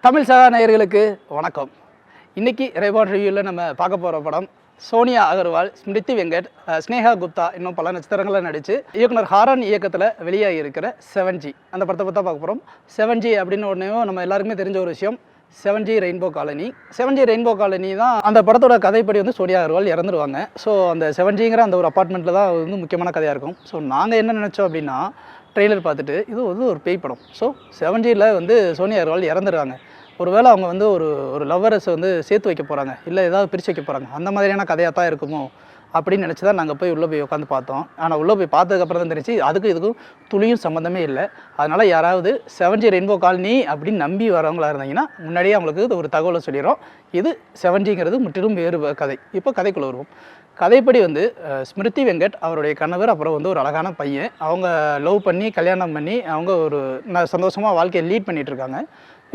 தமிழ் சகா நேயர்களுக்கு வணக்கம். இன்றைக்கி ரேபாட் ரிவ்யூவில் நம்ம பார்க்க போகிற படம் சோனியா அகர்வால், ஸ்மிருதி வெங்கட், ஸ்னேகா குப்தா இன்னும் பல நட்சத்திரங்களை நடித்து இயக்குனர் ஹாரன் இயக்கத்தில் வெளியாகி இருக்கிற 7G அந்த படத்தை பற்றி பார்க்க போகிறோம். 7G அப்படின்னு ஒன்றையும் நம்ம எல்லாருக்குமே தெரிஞ்ச ஒரு விஷயம், 7G rainbow colony. 7G rainbow colony தான் அந்த படத்தோட கதைப்படி வந்து சோனியா அகர்வால் இறந்துருவாங்க. ஸோ அந்த 7Gங்கிற அந்த ஒரு அப்பார்ட்மெண்ட்டில் தான் வந்து முக்கியமான கதையாக இருக்கும். ஸோ நாங்கள் என்ன நினச்சோம் அப்படின்னா, ட்ரெய்லர் பார்த்துட்டு இது வந்து ஒரு பேய் படம். ஸோ 7Gயில் வந்து சோனியா அகர்வால் இறந்துடுறாங்க. ஒருவேளை அவங்க வந்து ஒரு லவ்வரஸை வந்து சேர்த்து வைக்க போகிறாங்க, இல்லை ஏதாவது பிரித்து வைக்க போகிறாங்க, அந்த மாதிரியான கதையாக தான் இருக்குமோ அப்படின்னு நினச்சி தான் நாங்கள் உள்ளே போய் உட்காந்து பார்த்தோம். ஆனால் உள்ளே போய் பார்த்ததுக்கப்புறம் தான் தெரிஞ்சு அதுக்கும் இதுக்கும் துளியும் சம்மந்தமே இல்லை. அதனால் யாராவது 7G ரெயின்போ காலனி அப்படின்னு நம்பி வரவங்களா இருந்தீங்கன்னா முன்னாடியே அவங்களுக்கு ஒரு தகவலை சொல்லிடுறோம். இது 7Gங்கிறது முற்றிலும் வேறு கதை. இப்போ கதைக்குள்ளே வருவோம். கதைப்படி வந்து ஸ்மிருதி வெங்கட் அவருடைய கணவர், அப்புறம் வந்து ஒரு அழகான பையன், அவங்க லவ் பண்ணி கல்யாணம் பண்ணி அவங்க ஒரு சந்தோஷமாக வாழ்க்கையை லீட் பண்ணிகிட்ருக்காங்க.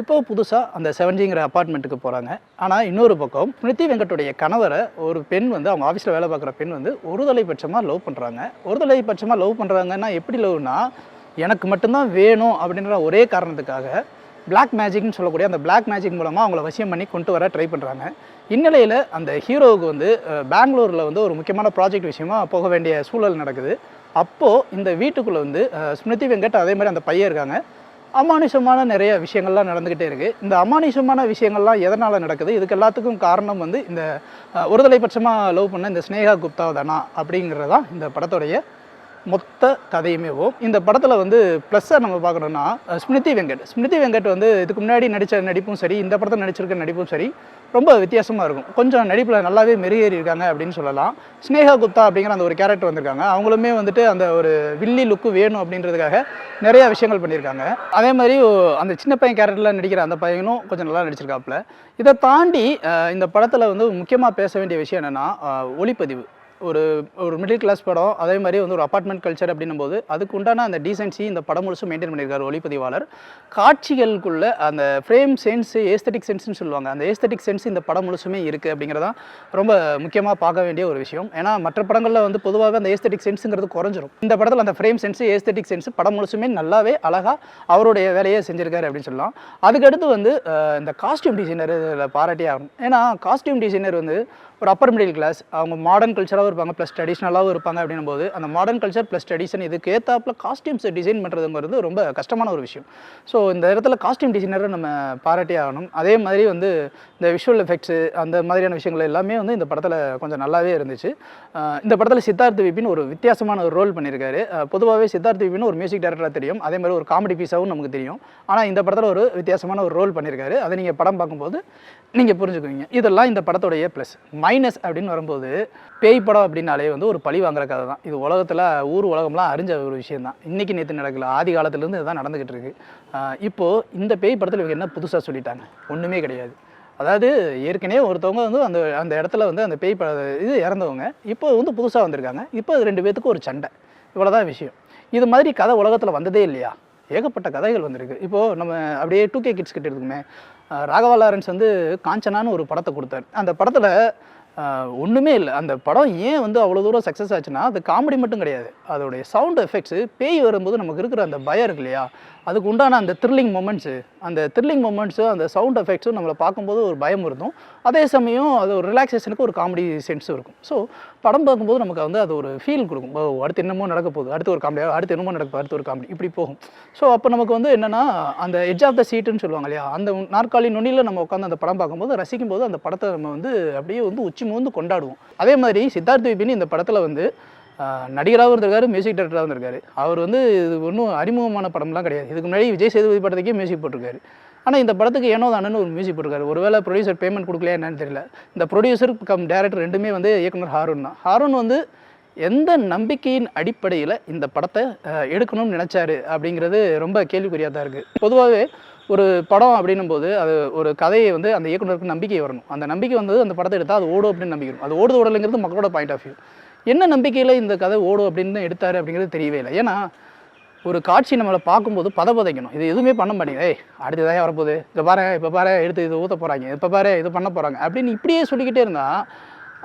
இப்போது புதுசாக அந்த 7Gங்கிற அப்பார்ட்மெண்ட்டுக்கு போகிறாங்க. ஆனால் இன்னொரு பக்கம் ஸ்மிருதி வெங்கட்டுடைய கணவரை ஒரு பெண் வந்து, அவங்க ஆஃபீஸில் வேலை பார்க்குற பெண் வந்து ஒருதலை பட்சமாக லவ் பண்ணுறாங்க. ஒருதலை பட்சமாக லவ் பண்ணுறாங்கன்னா எப்படி லவ்னா, எனக்கு மட்டும்தான் வேணும் அப்படின்ற ஒரே காரணத்துக்காக பிளாக் மேஜிக்னு சொல்லக்கூடிய அந்த பிளாக் மேஜிக் மூலமாக அவங்கள வசியம் பண்ணி கொண்டு வர ட்ரை பண்ணுறாங்க. இந்நிலையில் அந்த ஹீரோவுக்கு வந்து பெங்களூரில் வந்து ஒரு முக்கியமான ப்ராஜெக்ட் விஷயமாக போக வேண்டிய சூழல் நடக்குது. அப்போது இந்த வீட்டுக்குள்ளே வந்து ஸ்மிருதி வெங்கட் அதே மாதிரி அந்த பையன் இருக்காங்க. அமானுஷமான நிறைய விஷயங்கள்லாம் நடந்துக்கிட்டே இருக்குது. இந்த அமானுஷமான விஷயங்கள்லாம் எதனால் நடக்குது, இதுக்கு எல்லாத்துக்கும் காரணம் வந்து இந்த ஒருதலை பட்சமாக லவ் பண்ண இந்த ஸ்னேகா குப்தா தானா அப்படிங்கிறதான் இந்த படத்துடைய மொத்த கதையுமேவும். இந்த படத்தில் வந்து ப்ளஸ்ஸாக நம்ம பார்க்கணுன்னா ஸ்மிருதி வெங்கட் வந்து இதுக்கு முன்னாடி நடித்த நடிப்பும் சரி, இந்த படத்தில் நடிச்சிருக்க நடிப்பும் சரி, ரொம்ப வித்தியாசமாக இருக்கும். கொஞ்சம் நடிப்பில் நல்லாவே மெருகேறி இருக்காங்க அப்படின்னு சொல்லலாம். ஸ்னேகா குப்தா அப்படிங்கிற அந்த ஒரு கேரக்டர் வந்திருக்காங்க. அவங்களுமே வந்துட்டு அந்த ஒரு வில்லி லுக்கு வேணும் அப்படின்றதுக்காக நிறையா விஷயங்கள் பண்ணியிருக்காங்க. அதே மாதிரி அந்த சின்ன பையன் கேரக்டரில் நடிக்கிற அந்த பையனும் கொஞ்சம் நல்லா நடிச்சிருக்காப்புல. இதை தாண்டி இந்த படத்தில் வந்து முக்கியமாக பேச வேண்டிய விஷயம் என்னென்னா ஒளிப்பதிவு. ஒரு மிடில் கிளாஸ் படம், அதே மாதிரி வந்து ஒரு அப்பார்ட்மெண்ட் கல்ச்சர் அப்படின்னும்போது அதுக்கு உண்டான அந்த டீசென்சி இந்த படம் முழுசும் மெயின்டைன் பண்ணியிருக்காரு ஒளிப்பதிவாளர். காட்சிகளுக்குள்ள அந்த ஃப்ரேம் சென்ஸு, ஏஸ்தட்டிக் சென்ஸ்னு சொல்லுவாங்க, அந்த ஏஸ்தட்டிக் சென்ஸ் இந்த படம் முழுசுமே இருக்குது அப்படிங்கிறதான் ரொம்ப முக்கியமாக பார்க்க வேண்டிய ஒரு விஷயம். ஏன்னா மற்ற படங்களில் வந்து பொதுவாக அந்த ஏஸ்தட்டிக் சென்ஸுங்கிறது குறைஞ்சிரும். இந்த படத்தில் அந்த ஃப்ரேம் சென்ஸு, ஏஸ்தட்டிக் சென்ஸு படம் முழுசுமே நல்லாவே அழகாக அவருடைய வேலையை செஞ்சுருக்காரு அப்படின்னு சொல்லலாம். அதுக்கடுத்து வந்து இந்த காஸ்டியூம் டிசைனர் இதில் பாராட்டி ஆகணும். ஏன்னா காஸ்டியூம் டிசைனர் வந்து ஒரு அப்பர் மிடில் கிளாஸ், அவங்க மாடர்ன் கல்ச்சராகவும் இருப்பாங்க ப்ளஸ் ட்ரெடிஷ்னலாகவும் இருப்பாங்க அப்படின்னும் போது அந்த மாடர்ன் கல்ச்சர் ப்ளஸ் ட்ரெடிஷன் இதுக்கு ஏற்றாப்புல காஸ்டியூம்ஸை டிசைன் பண்ணுறதுங்கிறது ரொம்ப கஷ்டமான ஒரு விஷயம். ஸோ இந்த இடத்துல காஸ்டியூம் டிசைனரை நம்ம பாராட்டி ஆகணும். அதே மாதிரி வந்து இந்த விஷுவல் எஃபெக்ட்ஸு அந்த மாதிரியான விஷயங்கள் எல்லாமே வந்து இந்த படத்தில் கொஞ்சம் நல்லாவே இருந்துச்சு. இந்த படத்தில் சித்தார்த் விபின் ஒரு வித்தியாசமான ஒரு ரோல் பண்ணியிருக்காரு. பொதுவாகவே சித்தார்த் விபின் ஒரு மியூசிக் டைரக்டராக தெரியும், அதே மாதிரி ஒரு காமெடி பீஸாகவும் நமக்கு தெரியும். ஆனால் இந்த படத்தில் ஒரு வித்தியாசமான ஒரு ரோல் பண்ணியிருக்காரு. அதை நீங்கள் படம் பார்க்கும்போது நீங்கள் புரிஞ்சுக்குவீங்க. இதெல்லாம் இந்த படத்துடைய ப்ளஸ். மைனஸ் அப்படின்னு வரும்போது, பேய் படம் அப்படின்னாலே வந்து ஒரு பழி வாங்குற கதை தான். இது உலகத்தில் உலகம்லாம் அறிஞ்ச ஒரு விஷயம் தான். இன்றைக்கி நேற்று நடக்கல, ஆதி காலத்துலேருந்து இதுதான் நடந்துக்கிட்டு இருக்குது. இப்போது இந்த பேய் படத்தில் இவங்க என்ன புதுசாக சொல்லிட்டாங்க? ஒன்றுமே கிடையாது. அதாவது ஏற்கனவே ஒருத்தவங்க வந்து அந்த இடத்துல வந்து அந்த பேய் இது இறந்தவங்க இப்போ வந்து புதுசாக வந்திருக்காங்க. இப்போ 2 பேத்துக்கும் ஒரு சண்டை, இவ்வளோதான் விஷயம். இது மாதிரி கதை உலகத்தில் வந்ததே இல்லையா? ஏகப்பட்ட கதைகள் வந்திருக்கு. இப்போது நம்ம அப்படியே 2K கிட்ஸ் கிட்ட இருக்குமே, ராகவா லாரன்ஸ் வந்து காஞ்சனான்னு ஒரு படத்தை கொடுத்தாரு. அந்த படத்தில் ஒன்றுமே இல்லை. அந்த படம் ஏன் வந்து அவ்வளோ தூரம் சக்ஸஸ் ஆச்சுன்னா, அது காமெடி மட்டும் கிடையாது, அதோடைய சவுண்ட் எஃபெக்ட்ஸு, பேய் வரும்போது நமக்கு இருக்கிற அந்த பயம் இருக்கு இல்லையா, அதுக்கு உண்டான அந்த த்ரில்லிங் மொமெண்ட்ஸு, அந்த சவுண்ட் எஃபெக்ட்ஸும் நம்மளை பார்க்கும்போது ஒரு பயம் இருக்கும். அதே சமயம் அது ஒரு ரிலாக்ஸேஷனுக்கு ஒரு காமெடி சென்ஸும் இருக்கும். ஸோ படம் பார்க்கும்போது நமக்கு வந்து அது ஒரு ஃபீல் கொடுக்கும். அடுத்து என்னமோ நடக்க போகுது, அடுத்து ஒரு காமெடியாக, அடுத்து என்னமோ நடக்க போகுது, அடுத்து ஒரு காமெடி, இப்படி போகும். ஸோ அப்போ நமக்கு வந்து என்னென்னா, அந்த எட்ஜ் ஆஃப் த சீட்டுன்னு சொல்லுவாங்க இல்லையா, அந்த நாற்காலி நுனியில் நம்ம உட்காந்து அந்த படம் பார்க்கும்போது, ரசிக்கும்போது அந்த படத்தை நம்ம வந்து அப்படியே வந்து உச்சி மூந்து கொண்டாடுவோம். அதே மாதிரி சித்தார்த் விபின் இந்த படத்தில் வந்து நடிகராகவும் இருந்திருக்காரு, மியூசிக் டைரக்டராகவும் இருந்திருக்காரு. அவர் வந்து இது ஒன்றும் அறிமுகமான படம்லாம் கிடையாது. இதுக்கு முன்னாடி விஜய் சேதுபதி படத்துக்கே மியூசிக் போட்டிருக்காரு. ஆனால் இந்த படத்துக்கு ஏனோ தானன்னு ஒரு மியூசிக் போட்டிருக்காரு. ஒருவேளை ப்ரொடியூசர் பேமெண்ட் கொடுக்கலையா என்னன்னு தெரியல. இந்த ப்ரொடியூசர் கம் டேரக்டர் ரெண்டுமே வந்து இயக்குனர் ஹாரூன் தான். ஹாரூன் வந்து எந்த நம்பிக்கையின் அடிப்படையில் இந்த படத்தை எடுக்கணும்னு நினச்சாரு அப்படிங்கிறது ரொம்ப கேள்விக்குறியாக தான் இருக்குது. பொதுவாகவே ஒரு படம் அப்படின்னும்போது அது ஒரு கதையை வந்து அந்த இயக்குனருக்கு நம்பிக்கை வரணும். அந்த நம்பிக்கை வந்தது அந்த படத்தை எடுத்தால் அது ஓடும் அப்படின்னு நம்பிக்கணும். அது ஓடுது ஓடலைங்கிறது மக்களோட பாயிண்ட் ஆஃப் வியூ. என்ன நம்பிக்கையில் இந்த கதை ஓடும் அப்படின்னு எடுத்தார் அப்படிங்கிறது தெரியவே இல்லை. ஏன்னா ஒரு காட்சி நம்மளை பார்க்கும்போது பதைக்கணும். இது எதுவுமே பண்ண மாட்டேங்குது. அடுத்து தான் வரப்போகுது, இப்போ பாரு எடுத்து இது ஊற்ற போகிறாங்க, இப்போ பாரு இது பண்ண போகிறாங்க அப்படின்னு இப்படியே சொல்லிக்கிட்டே இருந்தால்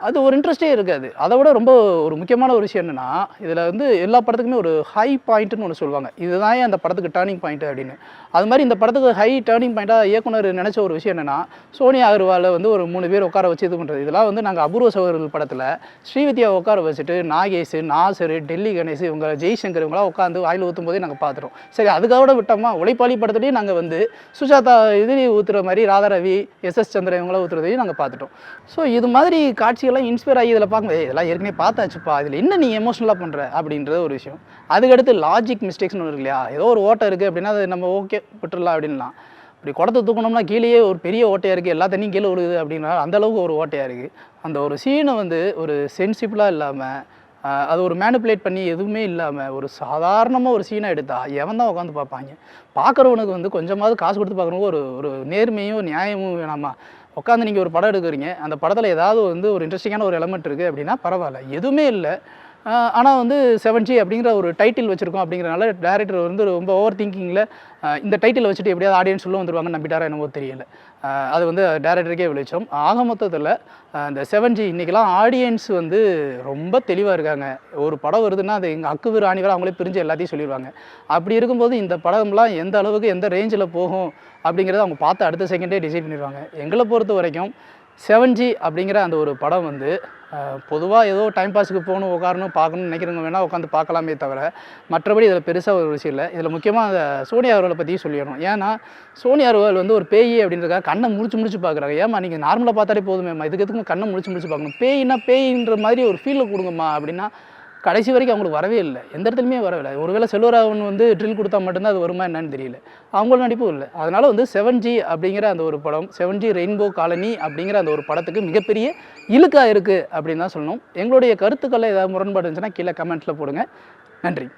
அது ஒரு இன்ட்ரெஸ்ட்டே இருக்காது. அதை விட ரொம்ப ஒரு முக்கியமான ஒரு விஷயம் என்னன்னா, இதில வந்து எல்லா படத்துக்குமே ஒரு ஹை பாயிண்ட்டுன்னு ஒண்ணு சொல்லுவாங்க. இதுதான் அந்த படத்துக்கு டர்னிங் பாயிண்ட் அப்படின்னு. அது மாரி இந்த படத்துக்கு ஹை டர்னிங் பாயிண்ட்டா இயக்குனர் நெனச்ச ஒரு விஷயம் என்னன்னா, சோனியா அகர்வால வந்து ஒரு 3 பேர் உட்கார வச்சு இது பண்றது. இதெல்லாம் வந்து நாங்க அபூர்வ சகோதரர்கள் படத்தில ஸ்ரீவித்யாவ உட்கார வச்சுட்டு, நாகேஷ், நாசர், டெல்லி கணேஷ் இவங்க ஜெய்சங்கர் இவங்கலாம் உட்காந்து வாயில ஊத்தும்போதே நாங்க பார்த்துட்டோம். சரி அதுக்காக விட்டோமா, உழைப்பாளி படத்துலயும் நாங்க வந்து சுஜாதா இது ஊத்துற மாரி ராதாரவி, எஸ்.எஸ். சந்திரன் இவங்கலாம் ஊத்துறதையும் நாங்க பார்த்துட்டோம். ஸோ இது மாதிரி காட்சிகள்லாம் இன்ஸ்பயர் ஆகி இதில் பார்க்கும்போது இதெல்லாம் ஏற்கனவே பார்த்தாச்சுப்பா, இதில் என்ன நீ எமோஷனலாக பண்ணுற அப்படின்றது ஒரு விஷயம். அதுக்கடுத்து லாஜிக் மிஸ்டேக்ஸ்னு ஒன்று இருக்கு இல்லையா, ஏதோ ஒரு ஓட்டை இருக்குது அப்படின்னா அது நம்ம ஓகே விட்டுடலாம் அப்படின்லாம். இப்படி குடத்தை தூக்கணும்னா கீழேயே ஒரு பெரிய ஓட்டையாக இருக்குது, எல்லா தண்ணியும் கீழே விழுகுது அப்படின்னா அந்தளவுக்கு ஒரு ஓட்டையாக இருக்குது. அந்த ஒரு சீனை வந்து ஒரு சென்சிபிளாக இல்லாமல் அது ஒரு மேனிப்புலேட் பண்ணி எதுவுமே இல்லாமல் ஒரு சாதாரணமாக ஒரு சீனை எடுத்தால் எவன் தான் உட்காந்து பார்ப்பாங்க. பார்க்குறவனுக்கு வந்து கொஞ்சமாவது காசு கொடுத்து பார்க்குறவங்க ஒரு ஒரு நேர்மையும் நியாயமும் வேணாமா? உட்காந்து நீங்கள் ஒரு படம் எடுக்கிறீங்க, அந்த படத்தில் ஏதாவது வந்து ஒரு இன்ட்ரெஸ்டிங்கான ஒரு எலமெண்ட் இருக்குது அப்படின்னா பரவாயில்ல, எதுவுமே இல்லை. ஆனால் வந்து 7G அப்படிங்கிற ஒரு டைட்டில் வச்சுருக்கோம் அப்படிங்கிறனால டேரக்டர் வந்து ரொம்ப ஓவர் திங்கிங்கில் இந்த டைட்டில் வச்சுட்டு எப்படியாவது ஆடியன்ஸ் உள்ள வந்துருவாங்கன்னு நம்பிட்டாரா என்னவோ தெரியல. அது வந்து டேரக்டருக்கே வெளிச்சம். ஆக மொத்தத்தில் இந்த 7G இன்றைக்கெல்லாம் ஆடியன்ஸ் வந்து ரொம்ப தெளிவாக இருக்காங்க. ஒரு படம் வருதுன்னா அது எங்கள் அக்குவீர் ஆணிவர் அவங்களே பிரிஞ்சு எல்லாத்தையும் சொல்லிடுவாங்க. அப்படி இருக்கும்போது இந்த படம்லாம் எந்த அளவுக்கு எந்த ரேஞ்சில் போகும் அப்படிங்கிறத அவங்க பார்த்து அடுத்த செகண்டே டிசைட் பண்ணிடுவாங்க. எங்களை பொறுத்த வரைக்கும் 7G அப்படிங்கிற அந்த ஒரு படம் வந்து பொதுவாக ஏதோ டைம் பாஸுக்கு போகணும், உட்காரணும், பார்க்கணும்னு நினைக்கிறவங்க வேணால் உட்காந்து பார்க்கலாமே தவிர, மற்றபடி இதில் பெருசாக ஒரு விஷயம் இல்லை. இதில் முக்கியமாக அந்த சோனியா அகர்வாலை பற்றியும் சொல்லிடணும். ஏன்னா சோனியா அகர்வால் வந்து ஒரு பேய் அப்படின்றதுக்காக கண்ணை முழிச்சு பார்க்குறாங்க. ஏம்மா நீங்கள் நார்மலாக பார்த்தாலே போதுமேம்மா, இதுக்கு எதுக்கு கண்ணை முழிச்சு பார்க்கணும், பேய்னா பேயின்ற மாதிரி ஒரு ஃபீலில் கொடுங்கம்மா அப்படின்னா கடைசி வரைக்கும் அவங்களுக்கு வரவே இல்லை, எந்த இடத்துலையுமே வரவே. ஒருவேளை செல்வராகவன் வந்து ட்ரில் கொடுத்தா மட்டும்தான் அது வருமா என்னன்னு தெரியல, அவங்களோட நடிப்பும் இல்லை. அதனால் வந்து 7G அப்படிங்கிற அந்த ஒரு படம், 7G ரெயின்போ காலனி அப்படிங்கிற அந்த ஒரு படத்துக்கு மிகப்பெரிய இழுக்காக இருக்குது அப்படின்னு தான் சொல்லணும். எங்களுடைய கருத்துக்களில் ஏதாவது முரண்பாடு இருந்துச்சுன்னா கீழே கமெண்ட்டில் போடுங்க. நன்றி.